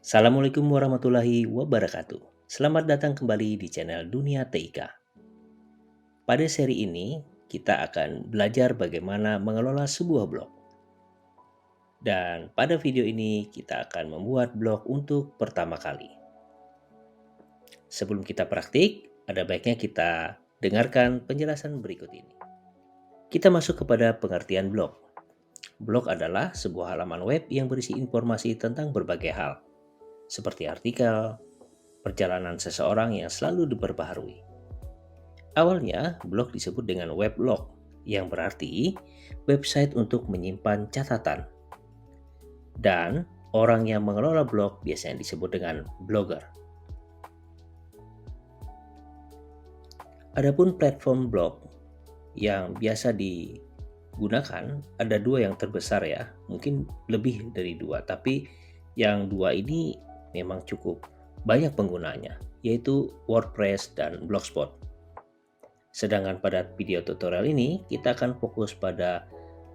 Assalamualaikum warahmatullahi wabarakatuh. Selamat datang kembali di channel Dunia TIK. Pada seri ini, kita akan belajar bagaimana mengelola sebuah blog. Dan pada video ini, kita akan membuat blog untuk pertama kali. Sebelum kita praktik, ada baiknya kita dengarkan penjelasan berikut ini. Kita masuk kepada pengertian blog. Blog adalah sebuah halaman web yang berisi informasi tentang berbagai hal, seperti artikel, perjalanan seseorang yang selalu diperbaharui. Awalnya, blog disebut dengan weblog, yang berarti website untuk menyimpan catatan. Dan orang yang mengelola blog biasanya disebut dengan blogger. Adapun platform blog yang biasa digunakan ada dua yang terbesar ya, mungkin lebih dari dua, tapi yang dua ini memang cukup banyak penggunanya, yaitu WordPress dan Blogspot. Sedangkan pada video tutorial ini kita akan fokus pada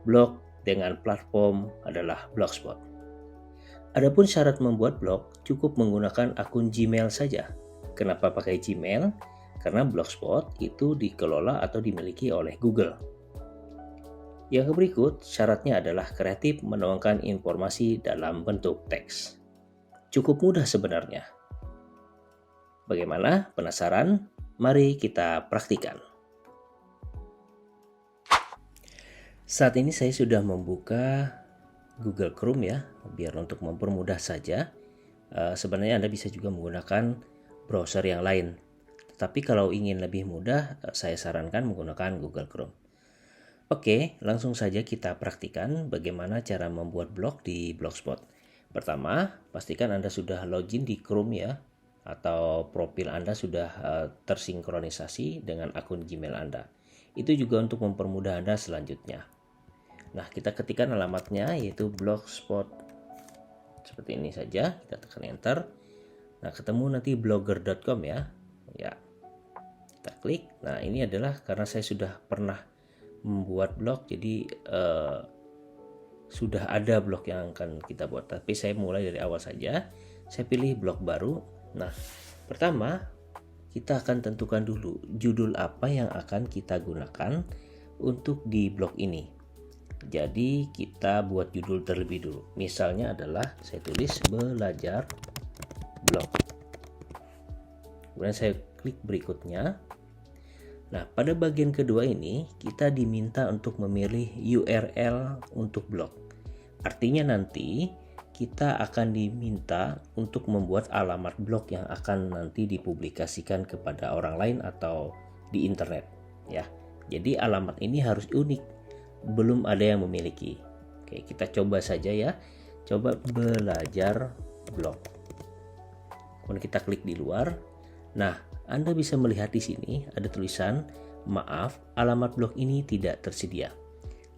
blog dengan platform adalah Blogspot. Adapun syarat membuat blog cukup menggunakan akun Gmail saja. Kenapa pakai Gmail? Karena Blogspot itu dikelola atau dimiliki oleh Google. Yang berikut syaratnya adalah kreatif menuangkan informasi dalam bentuk teks. Cukup mudah sebenarnya. Bagaimana? Penasaran? Mari kita praktikan. Saat ini saya sudah membuka Google Chrome ya, biar untuk mempermudah saja. Sebenarnya Anda bisa juga menggunakan browser yang lain. Tapi kalau ingin lebih mudah, saya sarankan menggunakan Google Chrome. Oke, langsung saja kita praktikan bagaimana cara membuat blog di Blogspot. Pertama, pastikan Anda sudah login di Chrome ya, atau profil Anda sudah tersinkronisasi dengan akun Gmail Anda. Itu juga untuk mempermudah Anda selanjutnya. Nah, kita ketikkan alamatnya yaitu blogspot. Seperti ini saja, kita tekan enter. Nah, ketemu nanti blogger.com ya. Ya. Kita klik. Nah, ini adalah karena saya sudah pernah membuat blog, jadi sudah ada blog yang akan kita buat. Tapi saya mulai dari awal saja. Saya pilih blog baru. Nah, pertama kita akan tentukan dulu judul apa yang akan kita gunakan untuk di blog ini. Jadi kita buat judul terlebih dulu. Misalnya adalah saya tulis belajar blog. Kemudian saya klik berikutnya. Nah, pada bagian kedua ini kita diminta untuk memilih URL untuk blog. Artinya nanti kita akan diminta untuk membuat alamat blog yang akan nanti dipublikasikan kepada orang lain atau di internet ya. Jadi alamat ini harus unik, belum ada yang memiliki. Oke, kita coba saja ya. Coba belajar blog. Kemudian kita klik di luar. Nah, Anda bisa melihat di sini ada tulisan, "Maaf, alamat blog ini tidak tersedia."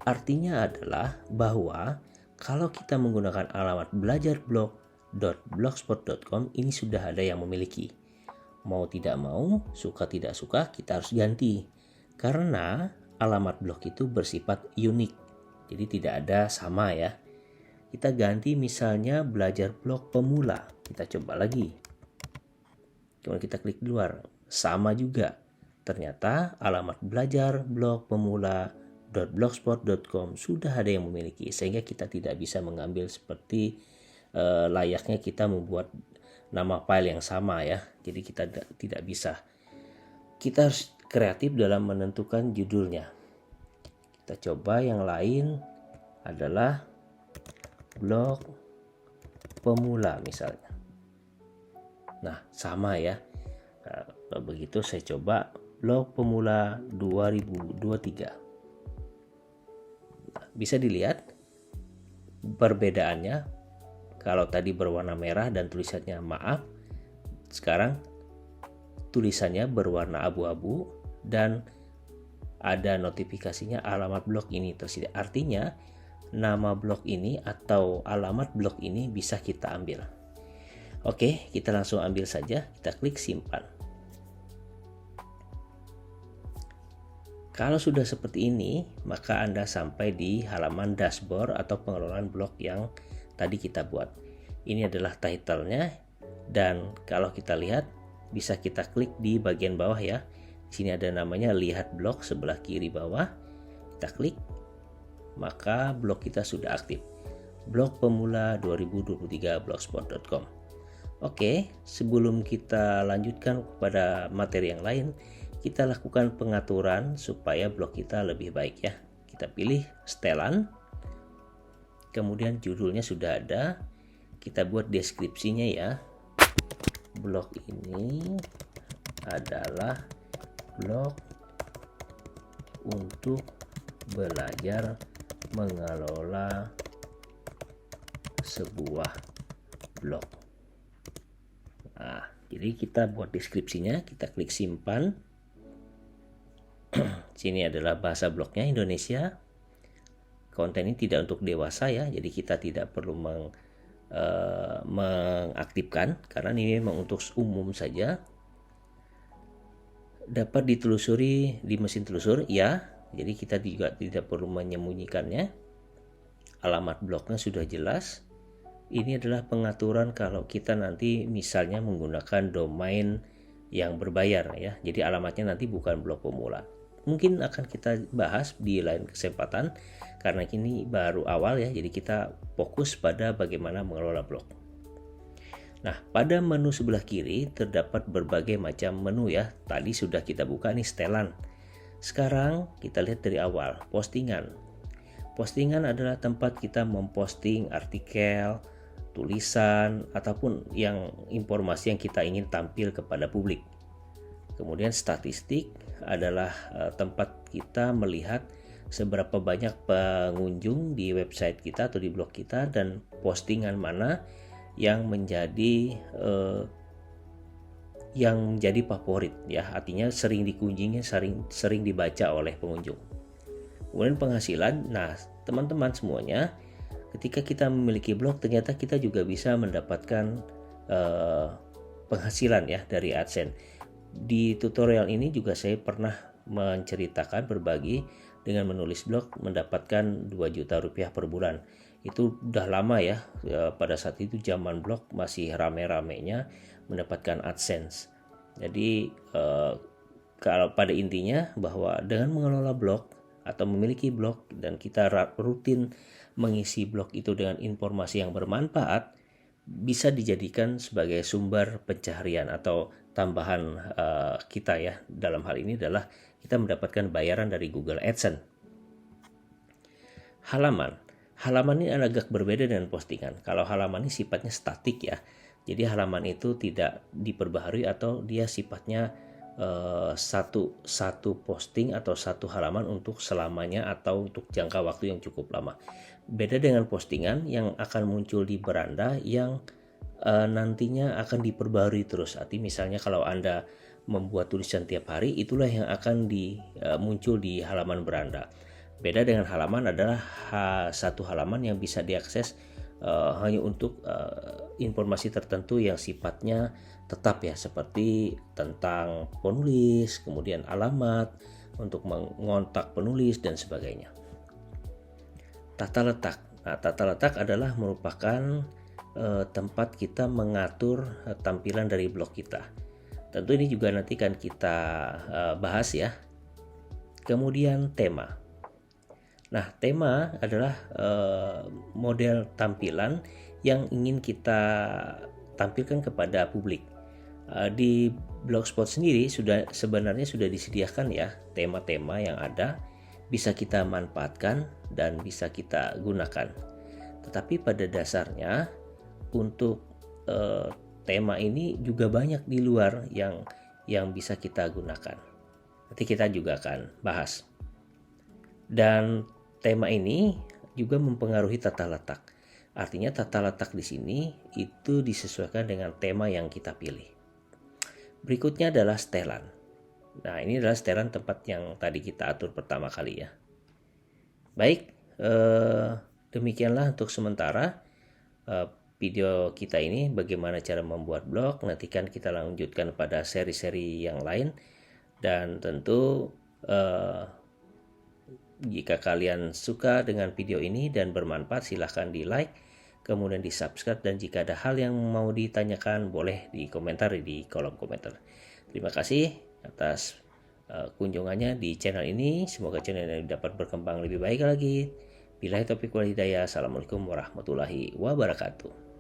Artinya adalah bahwa kalau kita menggunakan alamat belajarblog.blogspot.com ini sudah ada yang memiliki. Mau tidak mau, suka tidak suka, kita harus ganti. Karena alamat blog itu bersifat unik. Jadi tidak ada sama ya. Kita ganti misalnya belajar blog pemula. Kita coba lagi. Kemudian kita klik di luar. Sama juga. Ternyata alamat belajar blog pemula.blogspot.com sudah ada yang memiliki, sehingga kita tidak bisa mengambil seperti layaknya kita membuat nama file yang sama ya. Jadi kita tidak bisa. Kita harus kreatif dalam menentukan judulnya. Kita coba yang lain adalah blog pemula misalnya. Nah, sama ya. Kalau begitu saya coba blog pemula 2023. Nah, bisa dilihat perbedaannya. Kalau tadi berwarna merah dan tulisannya maaf, sekarang tulisannya berwarna abu-abu dan ada notifikasinya alamat blog ini tersedia. Artinya nama blog ini atau alamat blog ini bisa kita ambil. Oke, kita langsung ambil saja. Kita klik simpan. Kalau sudah seperti ini, maka Anda sampai di halaman dashboard atau pengelolaan blog yang tadi kita buat. Ini adalah title-nya, dan kalau kita lihat bisa kita klik di bagian bawah ya. Di sini ada namanya lihat blog sebelah kiri bawah. Kita klik, maka blog kita sudah aktif. Blog Pemula 2023 blogspot.com. Oke, sebelum kita lanjutkan kepada materi yang lain, kita lakukan pengaturan supaya blog kita lebih baik ya. Kita pilih setelan, kemudian judulnya sudah ada, kita buat deskripsinya ya. Blog ini adalah blog untuk belajar mengelola sebuah blog. Nah, jadi kita buat deskripsinya, kita klik simpan. Sini adalah bahasa blognya Indonesia. Konten ini tidak untuk dewasa ya, jadi kita tidak perlu mengaktifkan karena ini memang untuk umum saja. Dapat ditelusuri di mesin telusur ya, jadi kita juga tidak perlu menyembunyikannya. Alamat blognya sudah jelas. Ini adalah pengaturan kalau kita nanti misalnya menggunakan domain yang berbayar ya, jadi alamatnya nanti bukan blog pemula. Mungkin akan kita bahas di lain kesempatan karena ini baru awal ya, jadi kita fokus pada bagaimana mengelola blog. Nah, pada menu sebelah kiri terdapat berbagai macam menu ya. Tadi sudah kita buka nih setelan. Sekarang kita lihat dari awal, postingan. Postingan adalah tempat kita memposting artikel, tulisan, ataupun yang informasi yang kita ingin tampil kepada publik. Kemudian statistik adalah tempat kita melihat seberapa banyak pengunjung di website kita atau di blog kita dan postingan mana yang menjadi favorit ya, artinya sering dikunjungi, sering dibaca oleh pengunjung. Kemudian penghasilan. Nah, teman-teman semuanya, ketika kita memiliki blog ternyata kita juga bisa mendapatkan penghasilan ya dari AdSense. Di tutorial ini juga saya pernah menceritakan berbagi dengan menulis blog mendapatkan 2 juta rupiah per bulan. Itu udah lama ya, pada saat itu zaman blog masih rame-ramenya mendapatkan AdSense. Jadi kalau pada intinya bahwa dengan mengelola blog atau memiliki blog dan kita rutin mengisi blog itu dengan informasi yang bermanfaat, bisa dijadikan sebagai sumber pencaharian atau tambahan kita ya. Dalam hal ini adalah kita mendapatkan bayaran dari Google AdSense. Halaman ini agak berbeda dengan postingan. Kalau halaman ini sifatnya statik ya. Jadi halaman itu tidak diperbaharui atau dia sifatnya satu posting atau satu halaman untuk selamanya atau untuk jangka waktu yang cukup lama. Beda dengan postingan yang akan muncul di beranda yang nantinya akan diperbarui terus. Artinya misalnya kalau Anda membuat tulisan tiap hari, itulah yang akan muncul di halaman beranda. Beda dengan halaman adalah satu halaman yang bisa diakses hanya untuk informasi tertentu yang sifatnya tetap ya, seperti tentang penulis, kemudian alamat untuk mengontak penulis dan sebagainya. Tata letak. Nah, tata letak adalah merupakan tempat kita mengatur tampilan dari blog kita. Tentu ini juga nanti kan kita bahas ya. Kemudian tema. Nah, tema adalah model tampilan yang ingin kita tampilkan kepada publik. Di Blogspot sendiri sebenarnya sudah disediakan ya tema-tema yang ada, bisa kita manfaatkan dan bisa kita gunakan. Tetapi pada dasarnya untuk tema ini juga banyak di luar yang bisa kita gunakan. Nanti kita juga akan bahas. Dan tema ini juga mempengaruhi tata letak. Artinya tata letak di sini itu disesuaikan dengan tema yang kita pilih. Berikutnya adalah setelan. Nah, ini adalah setelan tempat yang tadi kita atur pertama kali ya. Baik, demikianlah untuk sementara video kita ini bagaimana cara membuat blog. Nanti kan kita lanjutkan pada seri-seri yang lain. Dan tentu jika kalian suka dengan video ini dan bermanfaat, silahkan di like, kemudian di subscribe, dan jika ada hal yang mau ditanyakan boleh di komentar di kolom komentar. Terima kasih atas kunjungannya di channel ini. Semoga channel ini dapat berkembang lebih baik lagi. Billahi taufiq wal hidayah. Assalamualaikum warahmatullahi wabarakatuh.